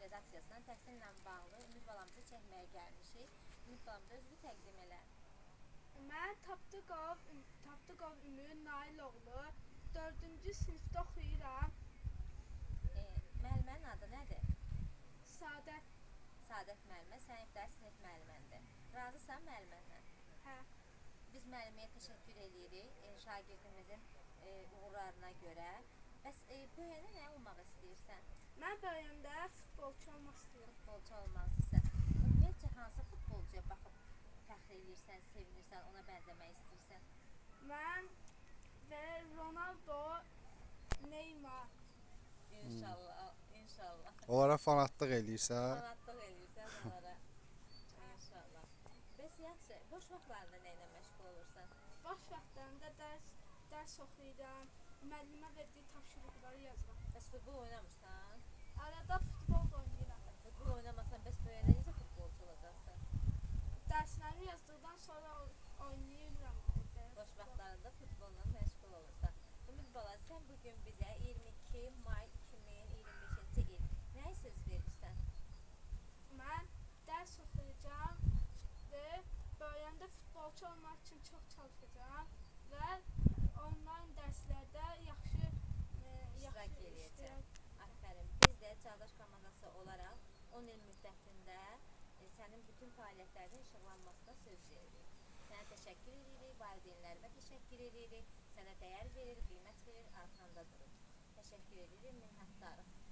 organizasiyasından təhsillə bağlı Ümid balamızı çəkməyə gəlmişik. Ümid balamızı özünü təqdim elə. Mən Tapdıqov Ümid Nailoğlu 4-cü sinifdə oxuyuram. Müəllimənin adı nədir? Sadət. Sadət müəllimə, sən ibtidai sinif müəlliməndir. Razısan müəllimənlə? Hə. Biz müəlliməyə təşəkkür edirik şagirdimizin uğurlarına görə. Bəs böyüyəndə nə olmaq istəyirsən? Mən böyüyəndə futbolçu olmaq istəyirəm. Futbolçu olmaq istəyirsən. Ümumiyyətcə hansı futbolcuya baxıb fəxr edirsən, sevinirsən, ona bənzəmək istəyirsən? Mən və Ronaldo, Neymar. İnşallah, inşallah. Onlara fanatlıq eləyirsən? Fanatlıq eləyirsən onlara. İnşallah. Bəs yaxşı, boş vaxtlarında nə ilə məşğul olursan? Boş vaxtlarında dərs oxuyuram, müəllimə verdiyi tapşırıqları yazıram. Bəs futbol oynamırsan? Arada futbol oynayıram. Futbol oynamasan, bəs böyüyəndə necə futbolçu olacaqsan? Dərslərimi yazdıqdan sonra oynayıram. Boş vaxtlarında futbolla məşğul olursan. Ümid bala, sən bugün bizə 22 may 2025-ci il nəyə söz verirsən? Mən dərs oxuyacağam və böyüyəndə futbolçu olmaq üçün çox çalışacağam və onlayn dərslərdə yaxşı İştirak eləyəcəm. Aferin. Biz də Çağdaş komandası olaraq 10 il müddətində sənin bütün fəaliyyətlərinin işıqlanmasına söz veririk. Sənə təşəkkür edirik, valideynlərimə təşəkkür edirik, sənə dəyər verir, qiymət verir, arxanda durur. Təşəkkür edirik, minnətdarıq.